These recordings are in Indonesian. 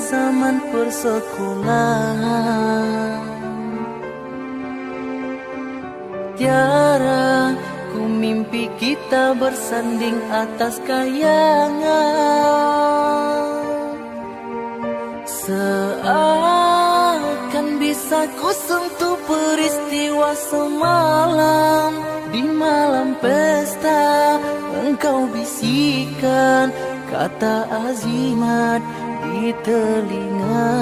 zaman persekolahan. Tiara, ku mimpi kita bersanding atas kayangan. Seakan bisa ku sentuh peristiwa semalam. Di malam pesta engkau bisikan kata azimat di telinga.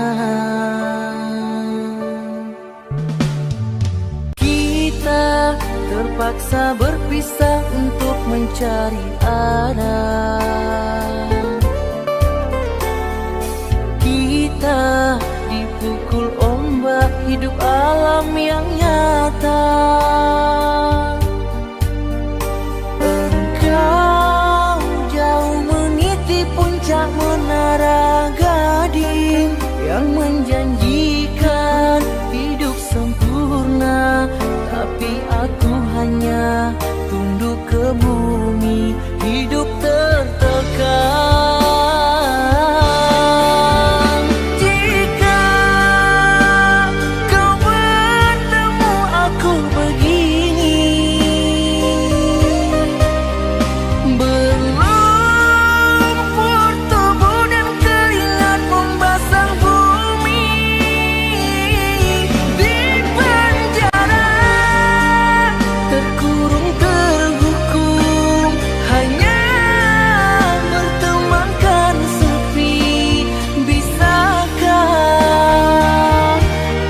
Kita terpaksa berpisah untuk mencari arah. Kita dipukul ombak hidup alam yang nyata. Engkau jauh meniti puncak menara gading yang menjanjikan hidup sempurna, tapi aku hanya tunduk ke bumi, hidup tertekan. Jika kau bertemu aku begini, berlumpur tubuh dan keringat membasah bumi. Di penjara terkurung terhukum, hanya bertemankan sepi. Bisakah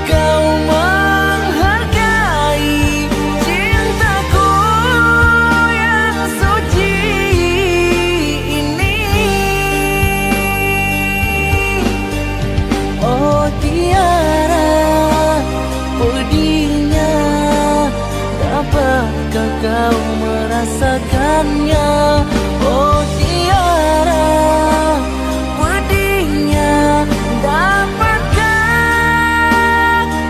kau menghargai cintaku yang suci ini? Oh Tiara, pedihnya, dapatkah kau merasakannya? Oh Tiara, pedihnya, dapatkah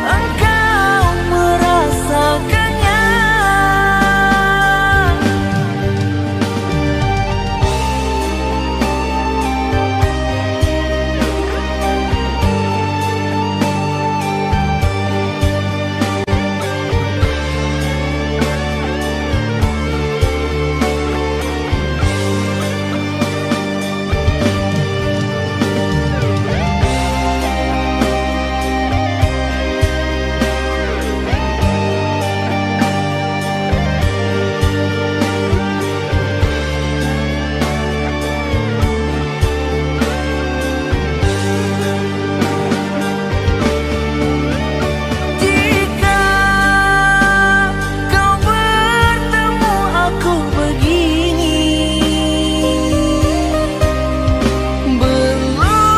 engkau merasakannya? Jika kau bertemu aku begini, berlumpur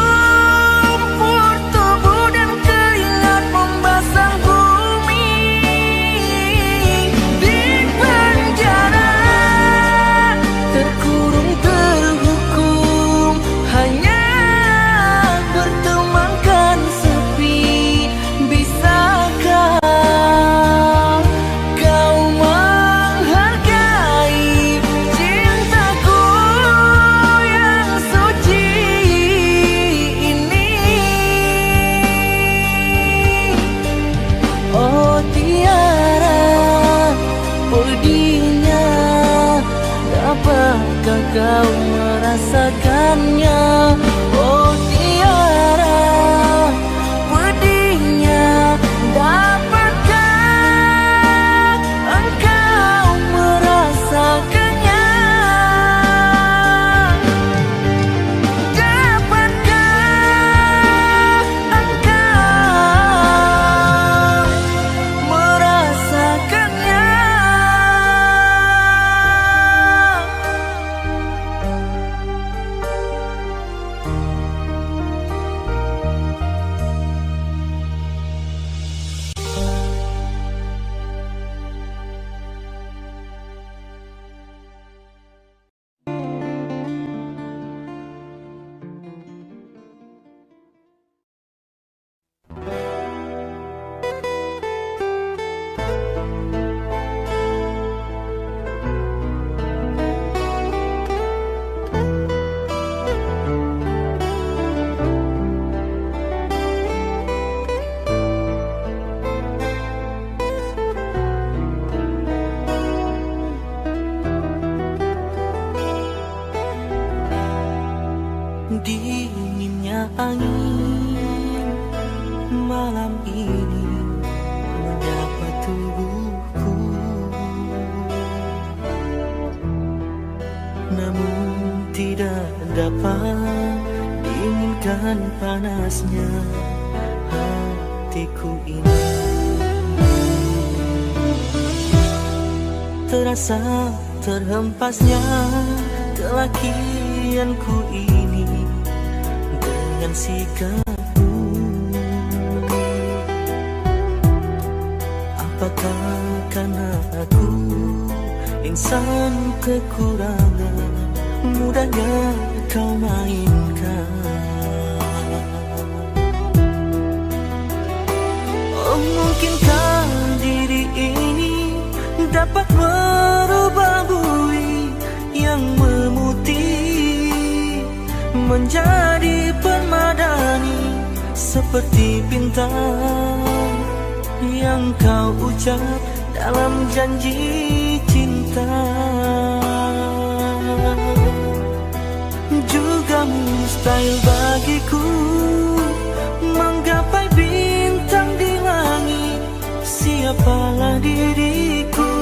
tubuh dan keringat membasah bumi. Di penjara terkurung terhukum, hanya bertemankan sepi. Bisakah kau menghargai cintaku yang suci ini? Oh Tiara, pedihnya, dapatkah kau merasakannya? Oh Tiara, pedihnya, dapatkah engkau merasakannya? Dapatkah engkau merasakannya? dan panasnya hatiku ini. Terasa terhempasnya kelakianku ini dengan sikapmu. Apakah karena aku insan kekurangan, mudahnya kau mainkan? Oh, mungkinkah diri ini dapat merubah bui yang memutih menjadi permadani, seperti bintang yang kau ucap dalam janji cinta. Juga mustahil bagiku menggapai bintang di langit. Siapalah diriku,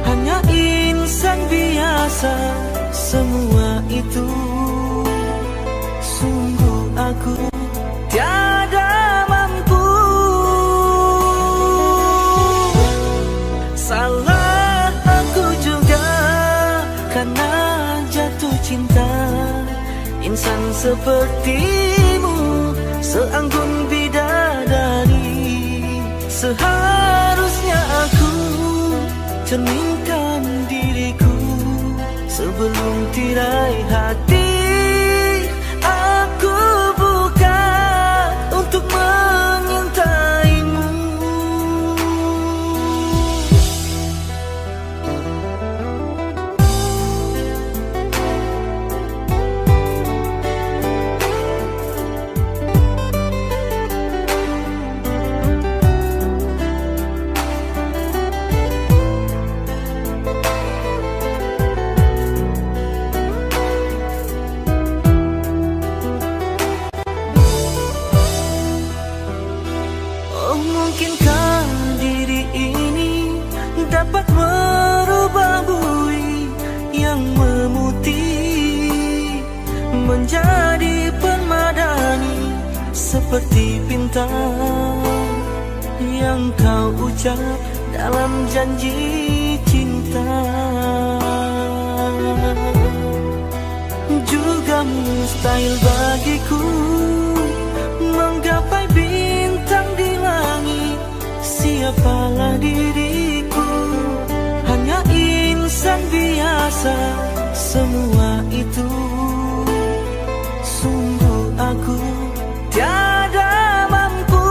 hanya insan biasa. Semua itu sungguh aku tiada mampu. Salah aku juga karena jatuh cinta. Insan sepertimu seanggun bidadari. Seharusnya aku cerminkan diriku sebelum tirai hati aku buka untuk mengintaimu. Mungkinkah diri ini dapat merubah bui yang memutih menjadi permadani, seperti bintang yang kau ucap dalam janji cinta. Juga mustahil bagiku menggapai bintang di langit. Siapalah diriku, hanya insan biasa. Semua itu sungguh aku tiada mampu.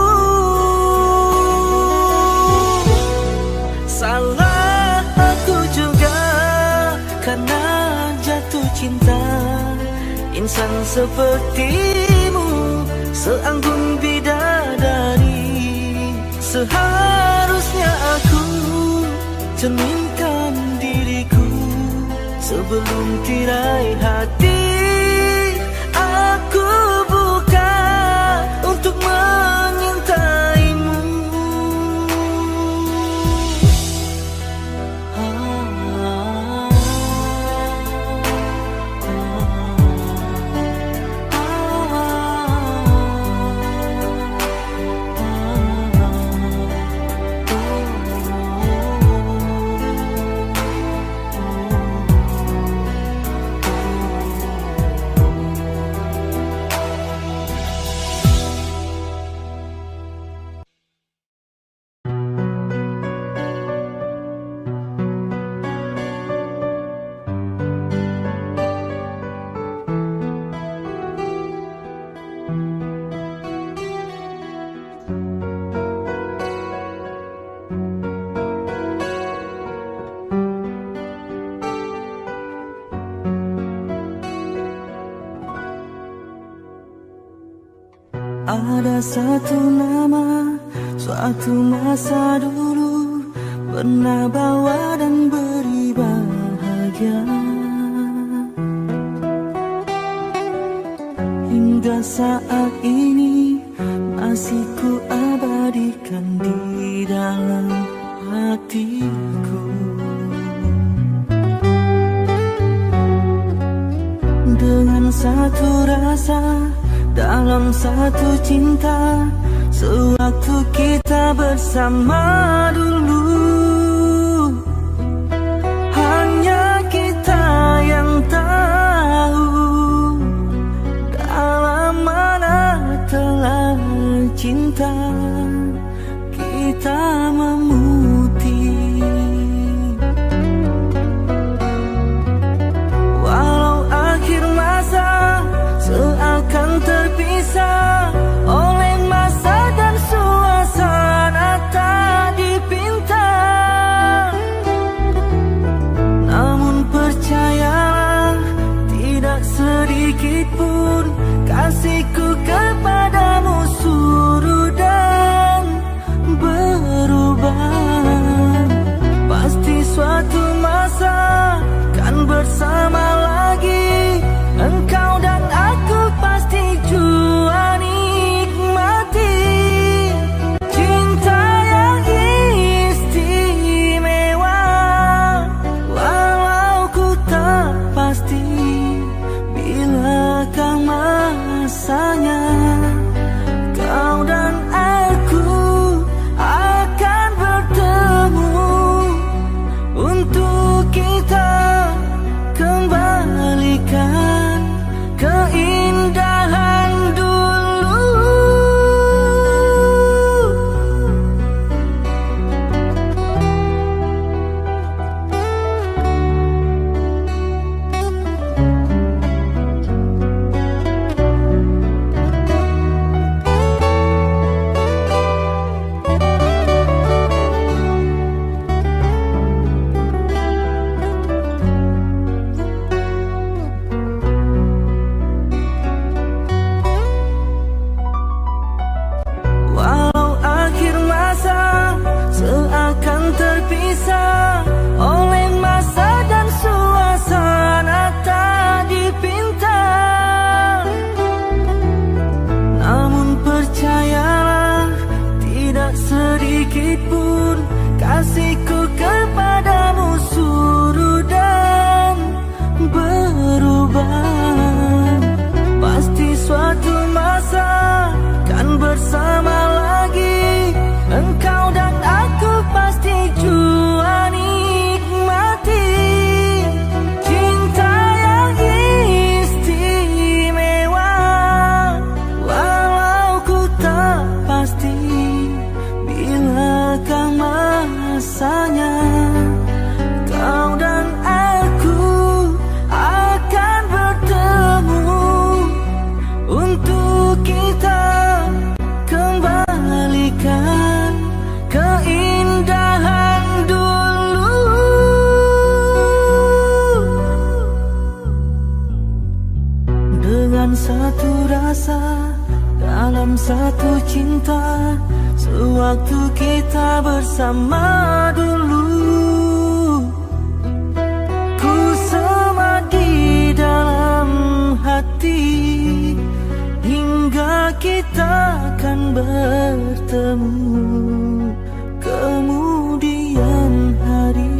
Salah aku juga karena jatuh cinta. Insan sepertimu seanggun bidadari. Seharusnya aku cerminkan diriku sebelum tirai hati aku buka untuk mengintaimu. Ada satu nama, suatu masa dulu pernah bawa dan beri bahagia. Hingga saat ini masih ku abadikan di dalam hatiku. Dengan satu rasa dalam satu cinta, sewaktu kita bersama dulu. Hanya kita yang tahu dalam mana telah cinta kita memutih. Walau akhir masa seakan terpisah oleh masa dan suasana tak dipinta, namun percayalah tidak sedikit pun kasihku kepadamu surut dan berubah. Pasti suatu masa kan bersama lagi, engkau dan aku pasti jua nikmati cinta yang istimewa. Walau ku tak pasti bilakah masanya, kau dan aku akan bertemu untuk kita kembalikan keindahan dulu. Walau akhir masa seakan terpisah oleh masa dan suasana tak dipinta, namun percayalah tidak sedikit pun kasihku kepadamu surut dan berubah. Pasti suatu masa kan bersama lagi, engkau dan aku pasti jua nikmati cinta yang istimewa. Walau ku tak pasti bilakah masanya, kau dan aku akan bertemu untuk kita kembalikan keindahan dulu. Dengan satu rasa dalam satu cinta, sewaktu kita bersama dulu. Ku semadi dalam hati hingga kita akan bertemu kemudian hari.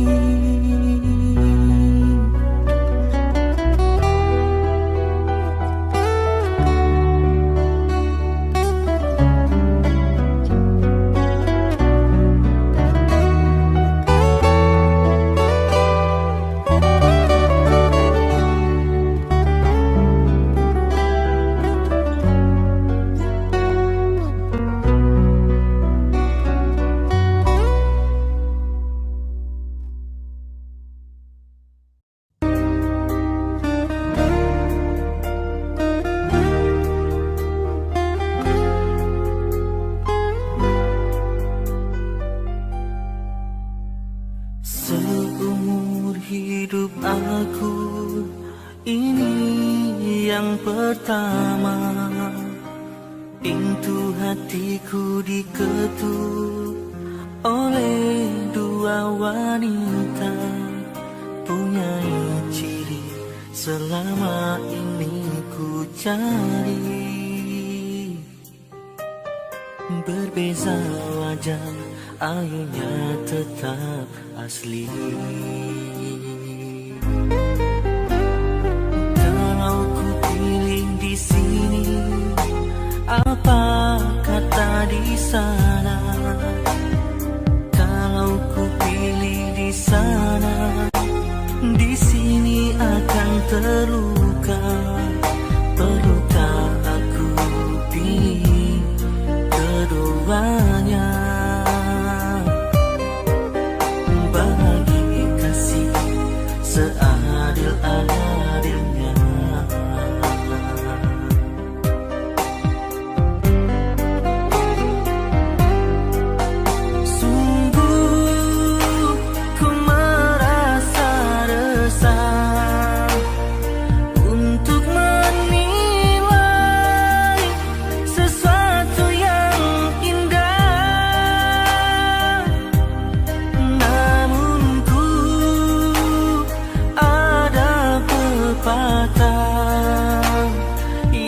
Seumur hidup aku ini yang pertama, pintu hatiku diketuk oleh dua wanita, punya ciri selama ini ku cari. Berbeza wajah, airnya tetap asli. Kalau ku pilih di sini, cinta di sana. Kalau ku pilih di sana, di sini akan terluka. Perlukah aku pilih keduanya? Bagi kasih seadil-adilnya.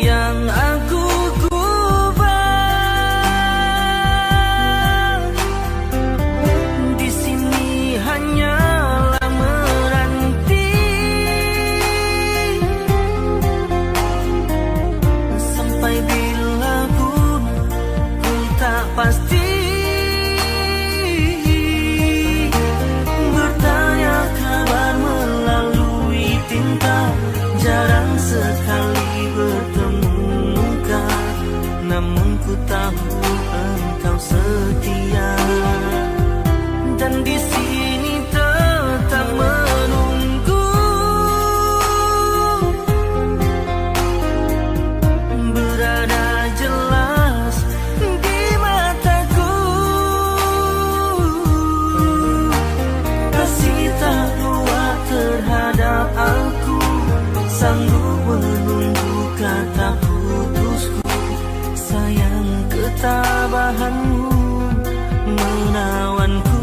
Yang aku gubah di sini hanyalah menanti sampai bila pun ku tak pasti. Bertanya kabar melalui tinta, jarang sekali bertemu muka, namun ku tahu engkau setia. Dan di sini tetap menunggu, berada jelas di mataku. Kasih tak kuat terhadap aku, sanggup menunggu kata putusku. Sayang ketabahanmu menawanku.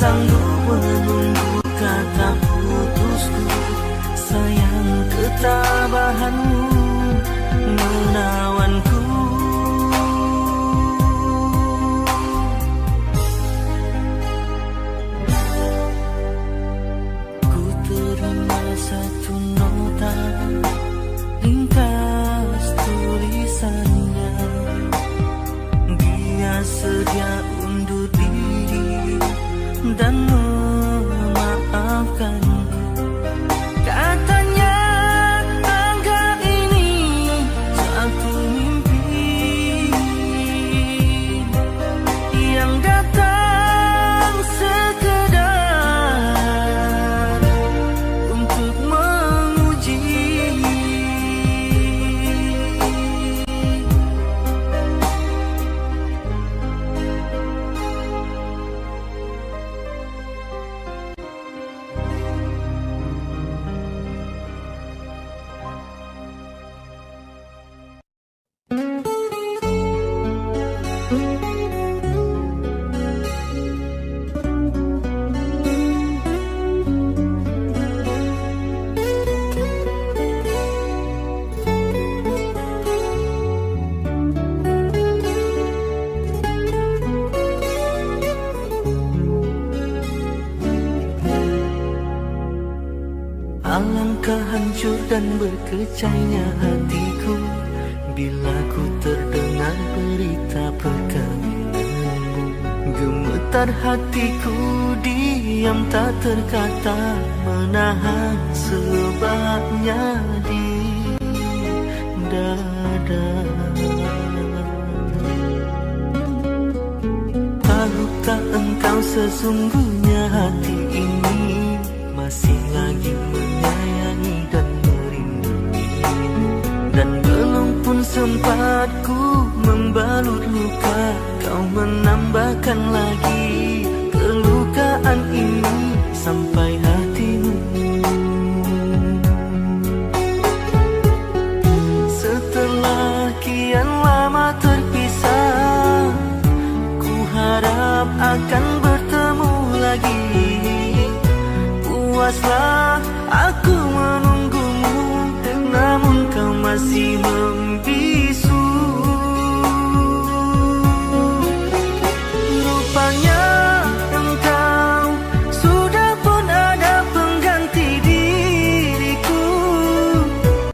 Sanggup menunggu kata putusku. Sayang ketabahanmu menawanku. Ku terima satu nota, ringkas tulisannya. Dia sedia undur diri dan memaafkanku. Katanya anggap ini satu mimpi yang datang sekedar untuk menguji Alangkah hancur dan berkecainya hatiku bila ku terdengar berita perkawinanmu. Gemetar hatiku diam tak terkata, menahan sebabnya di dada. Tahukah engkau sesungguhnya hati ini masih lagi menyayangi dan merindui, dan belum pun sempat ku membalut luka, kau menambahkan lagi kelukaan ini sampai hatimu. Setelah kian lama terpisah, ku harap akan bertemu lagi. Puaslah aku menunggumu, namun kau masih membisu. Rupanya engkau sudah pun ada pengganti diriku.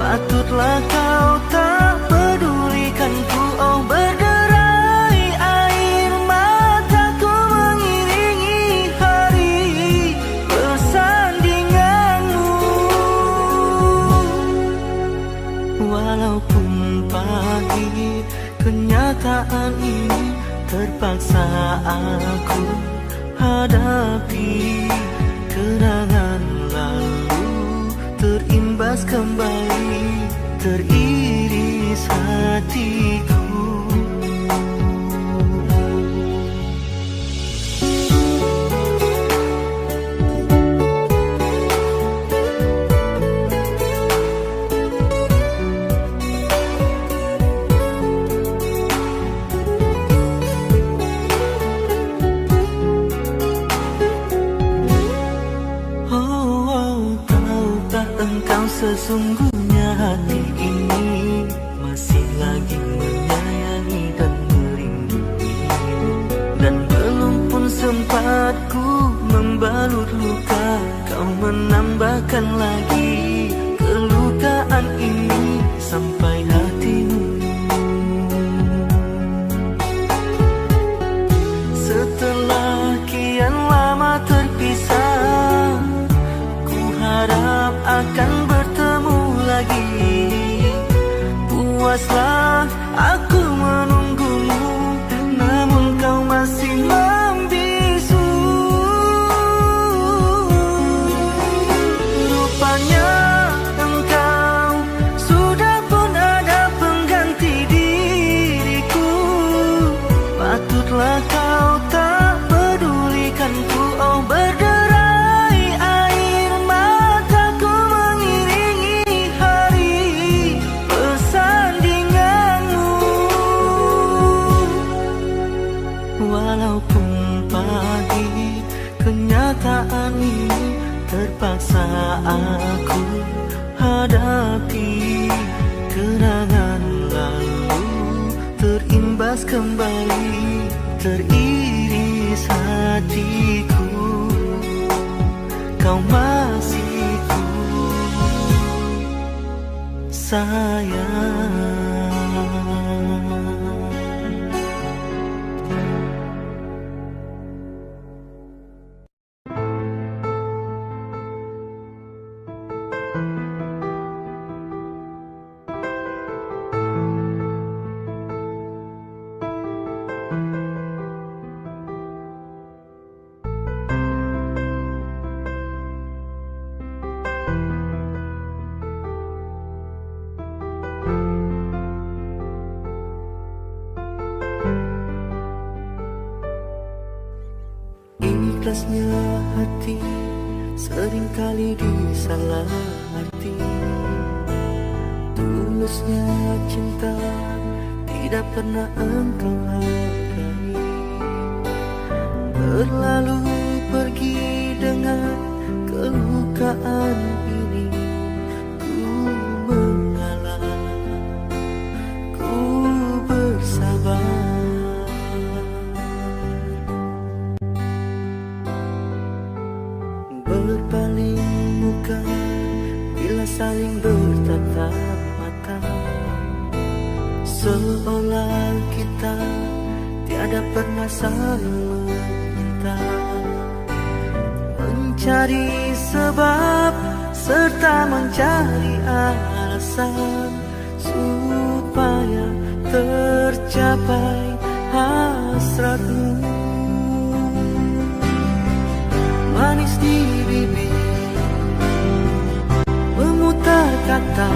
Patutlah kau tak pedulikanku. Oh, berderai air mataku mengiringi hari persandinganmu. Walaupun pahit kenyataan ini, terpaksa aku hadapi. Kenangan lalu terimbas kembali, teriris hatiku. Sesungguhnya hati ini masih lagi menyayangi dan merindui, dan belum pun sempat ku membalut luka, kau menambahkan lagi kelukaan ini sampai hatimu. Setelah kian lama terpisah, ku harap akan bertemu lagi. Puaslah aku menunggumu, namun kau masih membisu. Rupanya engkau sudah pun ada pengganti diriku. Patutlah kau tak pedulikanku. Oh, berderai air mataku mengiringi hari persandinganmu. Walaupun pahit kenyataan ini, terpaksa aku hadapi. Kenangan lalu terimbas kembali, teriris hatiku. Kau masih ku sayang. Ikhlasnya hati seringkali disalah arti. Tulusnya cinta tidak pernah engkau hargai. Berlalu pergi dengan kelukaan ini. Ku mengalah, ku bersabar. Berpaling muka saling bertatap mata, seolah kita tiada pernah saling meminta, mencari sebab serta mencari alasan supaya tercapai hasratmu. Manis di bibir, memutar kata,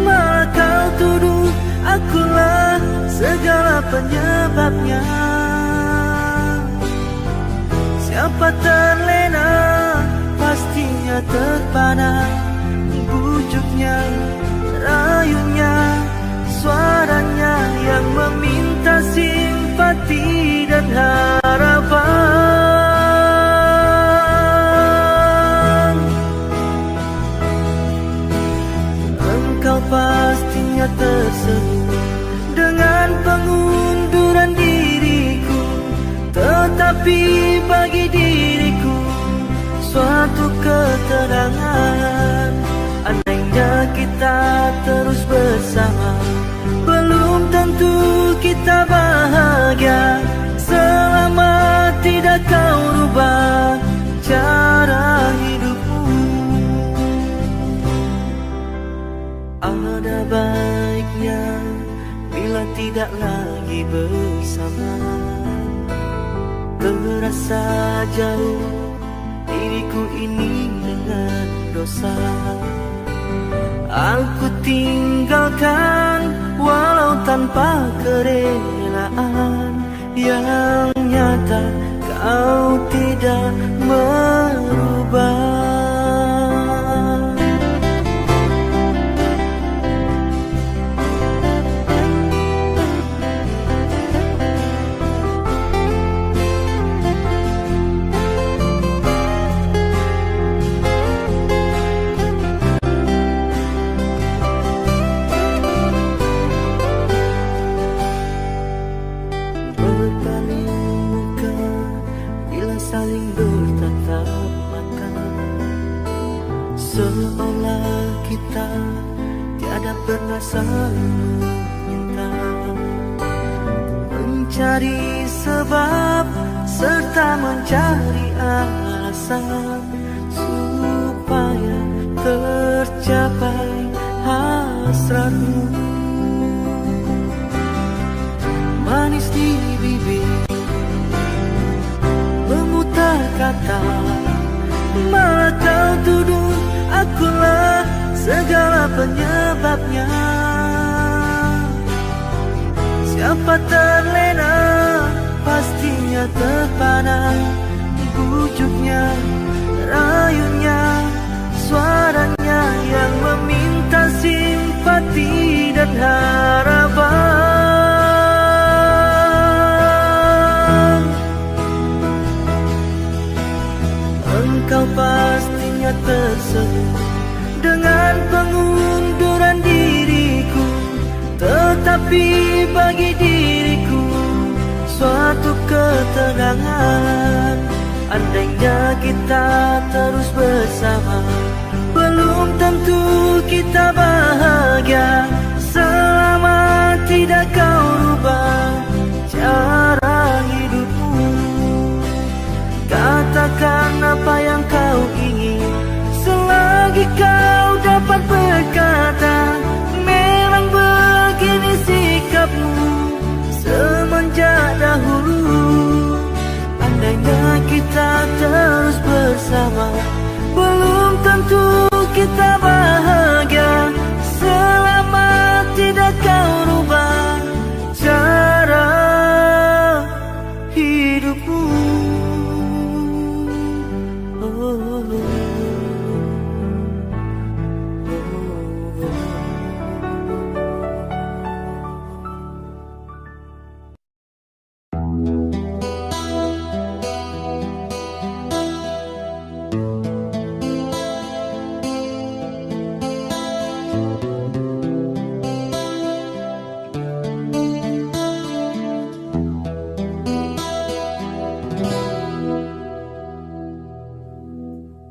malah kau tuduh akulah segala penyebabnya. Siapa terlena pastinya terpana, bujuknya, rayunya, suaranya yang meminta simpati dan harapan. Engkau pastinya tersenyum dengan pengunduran diriku, tetapi bagi diriku suatu keterangan. Andainya kita terus bersama, belum tentu kita bahagia selama tidak kau rubah cara hidupmu. Ada baiknya bila tidak lagi bersama, terasa jauh diriku ini dengan dosa. Aku tinggalkan walau tanpa kerelaan, yang nyata kau tidak merubah. Saling bertatap mata, seolah kita tiada pernah saling meminta, mencari sebab serta mencari alasan supaya tercapai hasratmu. Manis di bibir, memutar kata, malah kau tuduh akulah segala penyebabnya. Siapa terlena pastinya terpana, bujuknya, rayunya, suaranya yang meminta simpati dan harapan. Engkau pastinya tersenyum dengan pengunduran diriku, tetapi bagi diriku suatu ketenangan. Andainya kita terus bersama, belum tentu kita bahagia selama tidak kau rubah cara hidupmu. Katakan apa yang kau ingin, selagi kau dapat berkata. Memang begini sikapmu semenjak dahulu. Andainya kita terus bersama, belum tentu kita bahagia selama tidak kau rubah cara hidupmu.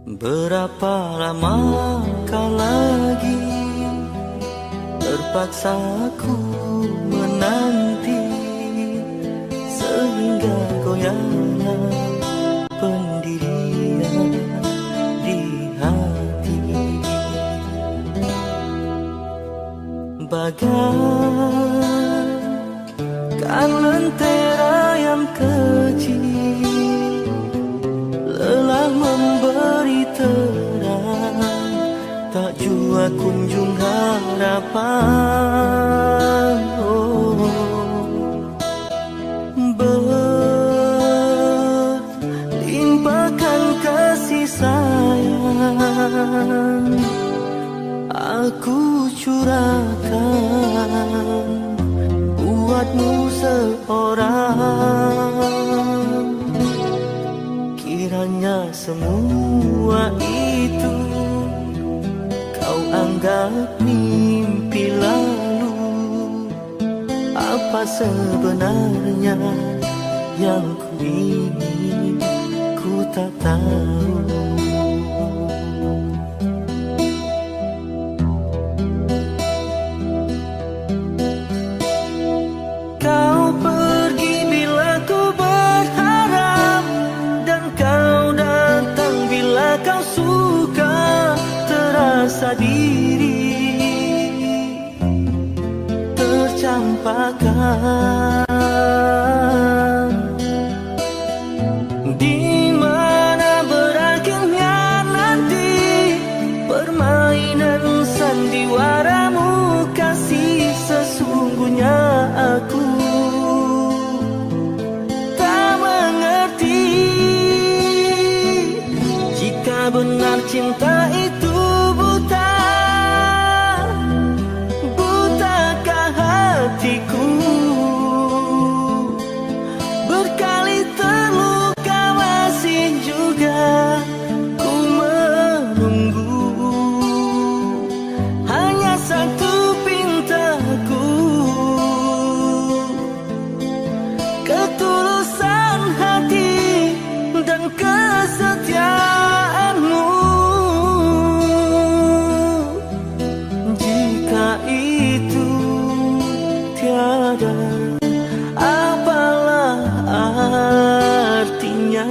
Berapa lamakah lagi terpaksa aku menanti, sehingga goyahlah pendirian di hati. Bagaikan lentera yang kecil, lelah memberi terang, tak jua kunjung harapan. Berlimpahkan kasih sayang, aku curahkan buatmu seorang. Kiranya semua itu kau anggap mimpi lalu, apa sebenarnya yang ku ingin ku tak tahu. Kau pergi bila ku berharap, dan kau datang bila kau suka. Terasa diri tercampakkan, di mana berakhirnya nanti permainan sandiwaramu. Kasih sesungguhnya aku tak mengerti, jika benar cinta itu buta. Butakah hatiku berkali terluka, masih juga ku menunggu. Hanya satu pintaku, ketulusan hati dan kesetiaanmu. Jika itu tiada, apalah artinya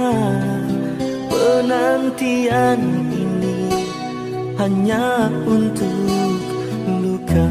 penantian ini hanya untuk luka.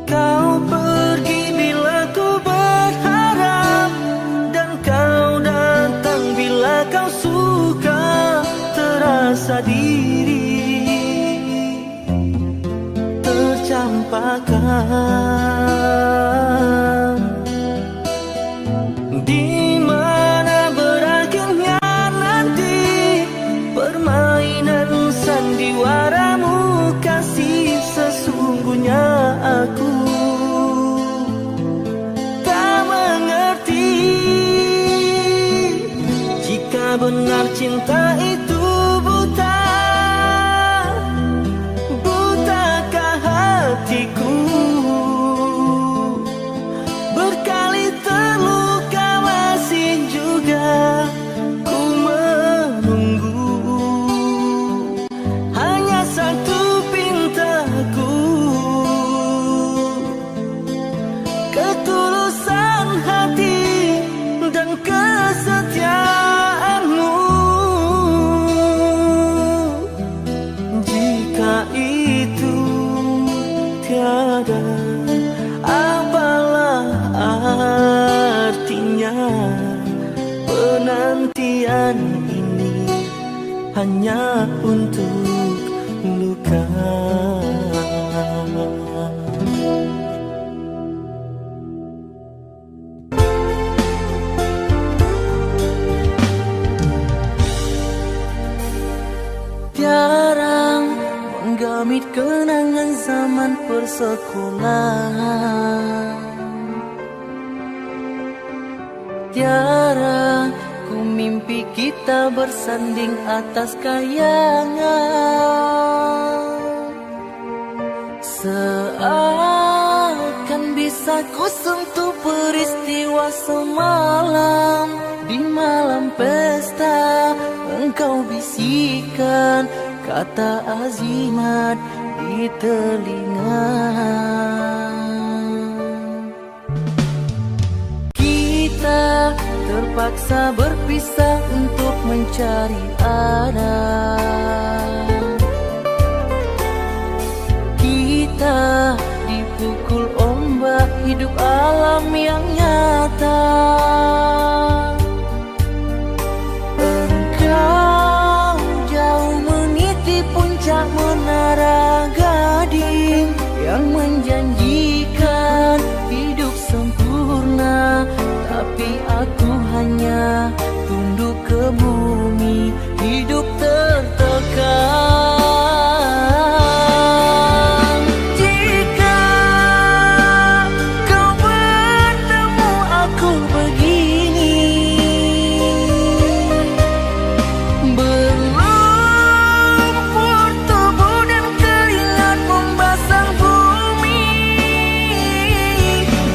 Kau pergi bila ku berharap, dan kau datang bila kau suka. Terasa diri tercampakkan, di mana berakhirnya nanti permainan sandiwaramu. Kasih sesungguhnya aku tak mengerti, jika benar cinta itu buta. Butakah hatiku berkali terluka, masih juga ku menunggu. Hanya satu pintaku, ketulusan hati dan kesetiaanmu. Jika itu tiada, apalah artinya penantian ini hanya untuk luka. Jarang menggamit kenangan zaman persekolahan. Tiara ku mimpi kita bersanding atas kayangan. Seakan bisa ku sentuh peristiwa semalam. Di malam pesta engkau bisikan kata azimat di telinga. Kita terpaksa berpisah untuk mencari arah. Kita dipukul ombak hidup alam yang nyata. Engkau jauh meniti puncak menara gading yang menjanjikan hidup sempurna, tapi aku hanya tunduk ke bumi, hidup tertekan. Jika kau bertemu aku begini, berlumpur tubuh dan keringat membasah bumi.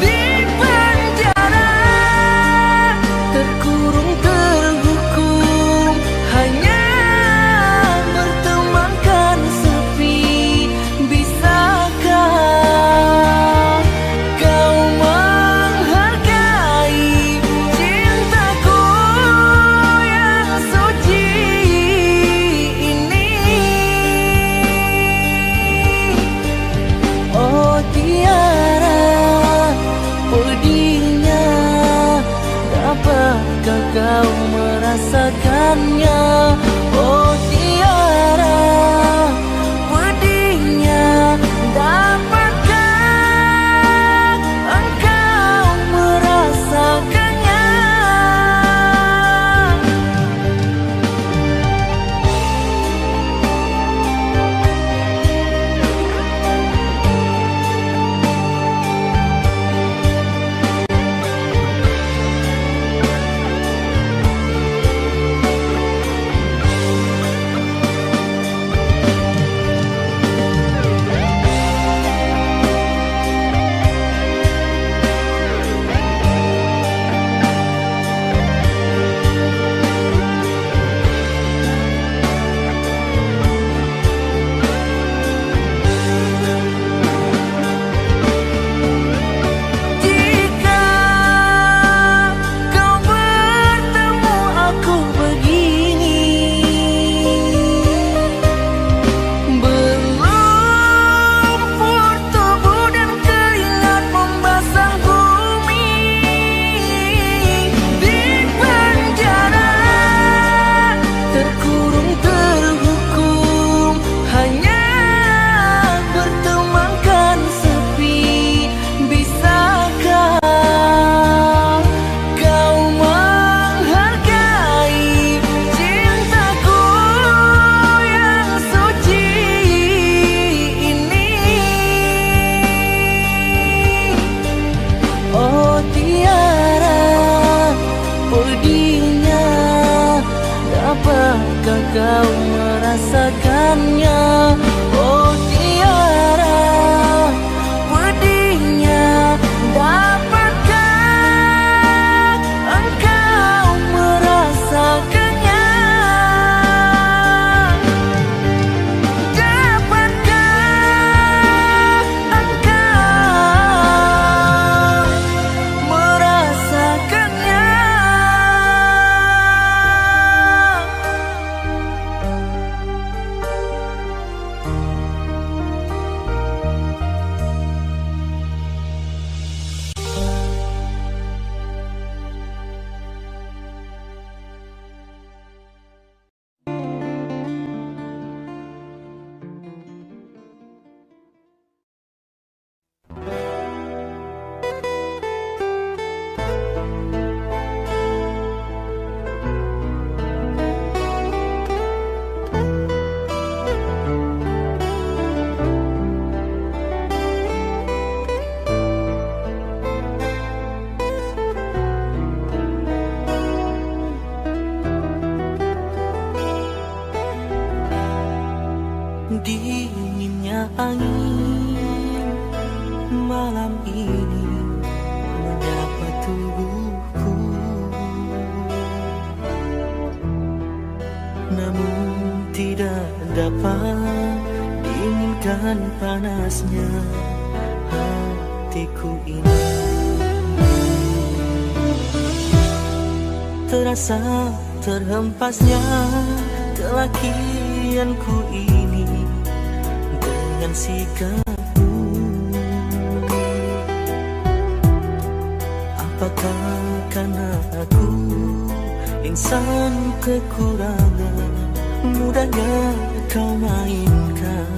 Di penjara terkurung terhukum, hanya bertemankan sepi. Bisakah kau menghargai cintaku yang suci ini? Oh Tiara, pedihnya, dapatkah kau merasakannya? Oh Tiara, pedihnya, dapatkah engkau merasakannya? Jika kau bertemu aku begini, berlumpur tubuh dan keringat membasah bumi. Di penjara terkurung terhukum, hanya bertemankan sepi. Bisakah kau menghargai cintaku yang suci ini? Oh Tiara, pedihnya, dapatkah kau merasakannya? Oh Tiara, pedihnya, dapatkah engkau merasakannya? Dapatkah engkau merasakannya? malam ini menyapa tubuhku, namun tidak dapat diinginkan panasnya hatiku ini. Terasa terhempasnya kelakianku ini dengan sikapmu. Apakah karena aku insan kekurangan, mudahnya kau mainkan?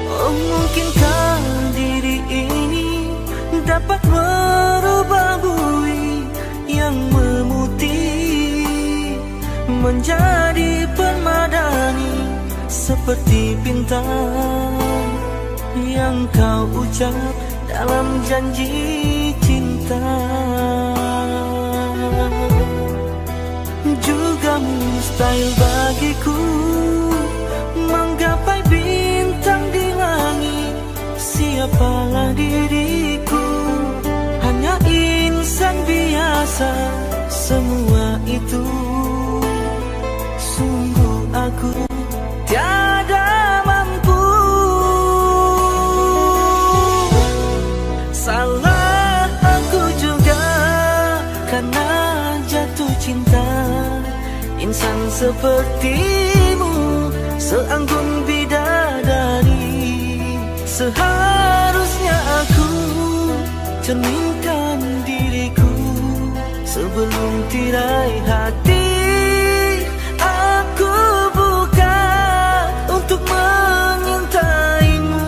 Oh, mungkinkah diri ini dapat merubah bui yang memutih menjadi permadani, seperti bintang yang kau ucap dalam janji cinta. Juga mustahil bagiku menggapai bintang di langit. Siapalah diriku, hanya insan biasa. Semua itu sungguh aku tiada mampu. Salah aku juga karena jatuh cinta. Insan sepertimu seanggun bidadari. Seharusnya aku cerminkan diriku sebelum tirai hati aku buka untuk mengintaimu.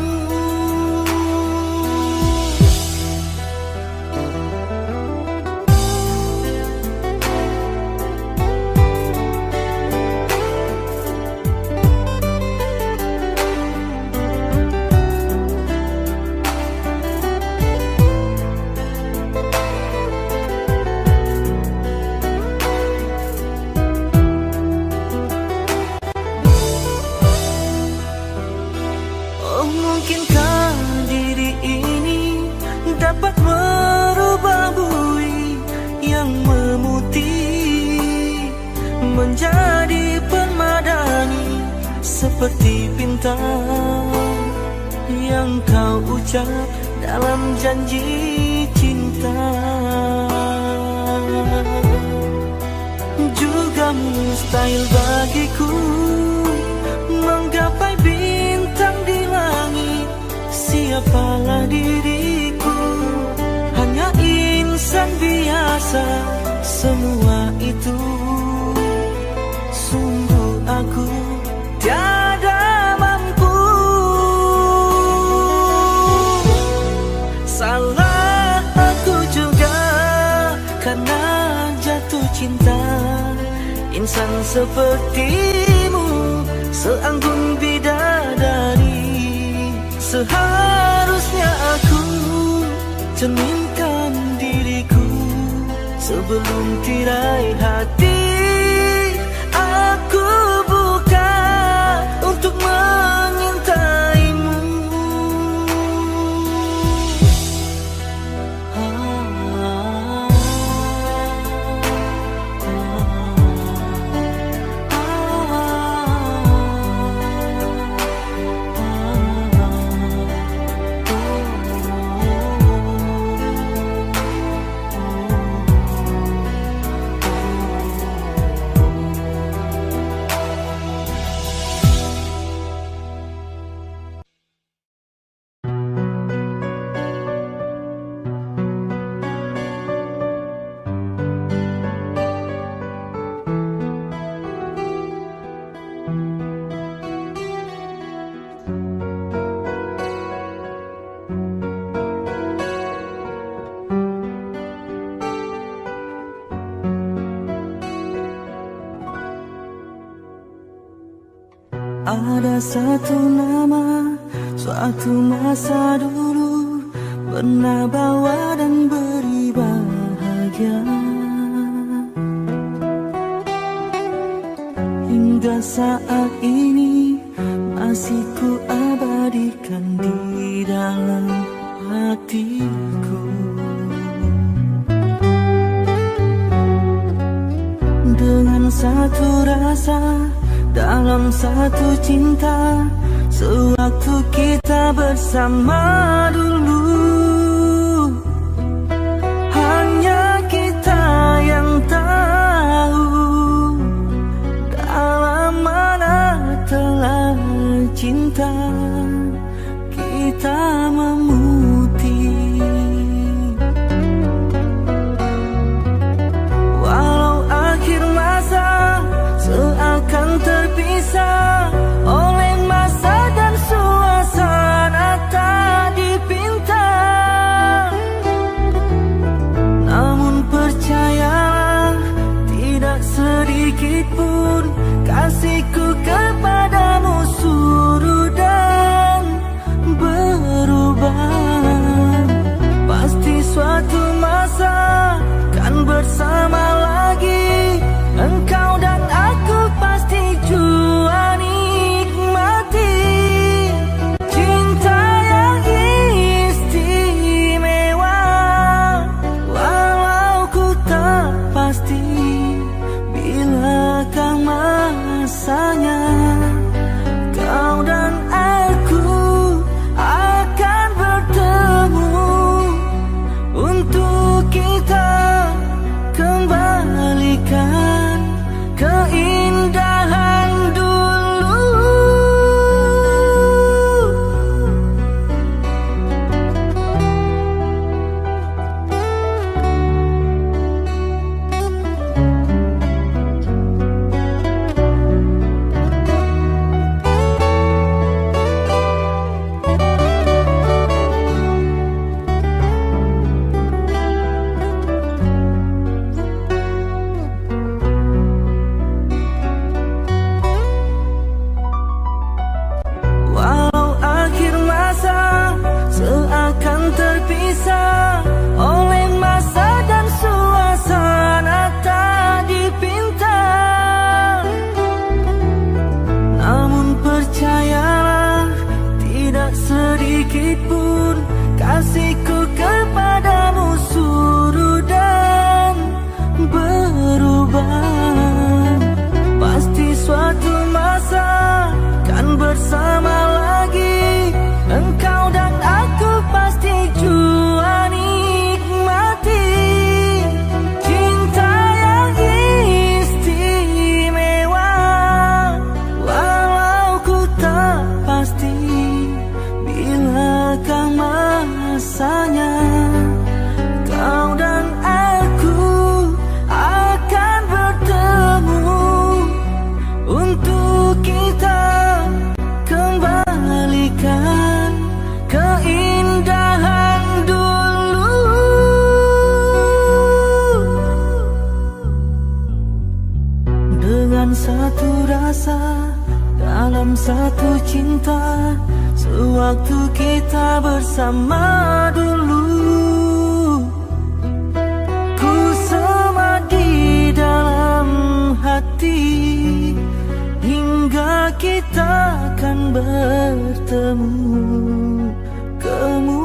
Mungkinkah diri ini dapat merubah bui yang memutih menjadi permadani, seperti bintang yang kau ucap dalam janji cinta. Juga mustahil bagiku menggapai bintang di langit. Siapalah diriku, hanya insan biasa. Semua itu sungguh aku tiada mampu. Salah aku juga karena jatuh cinta. Insan sepertimu seanggun bidadari. Seharusnya aku cerminkan diriku sebelum tirai hati aku buka untuk mengintaimu. Ada satu nama, suatu masa dulu pernah bawa dan beri bahagia. Hingga saat ini masih ku abadikan di dalam hatiku. Dengan satu rasa, dalam satu cinta, sewaktu kita bersama dulu. Hanya kita yang tahu dalam mana telah cinta kita memutih. Walau akhir masa seakan terpisah oleh masa dan suasana tak dipinta, namun percayalah tidak sedikit pun kasihku kepadamu surut dan berubah. Pasti suatu masa kan bersama lagi, engkau dan aku pasti jua nikmati cinta yang istimewa. Walau ku tak pasti bilakah masanya kau dan aku akan bertemu untuk kita kembalikan keindahan dulu. Walau akhir masa seakan terpisah oleh masa dan suasana tak dipinta, namun percayalah tidak sedikit pun kasihku kepadamu surut dan berubah. Pasti suatu masa kan bersama lagi, engkau dan aku pasti jua nikmati cinta yang istimewa. Walau ku tak pasti bilakah masanya kau dan aku akan bertemu untuk kita kembalikan keindahan dulu. Dengan satu rasa, dalam satu cinta, sewaktu kita bersama dulu. Ku sama di dalam hati hingga kita akan bertemu kemudian.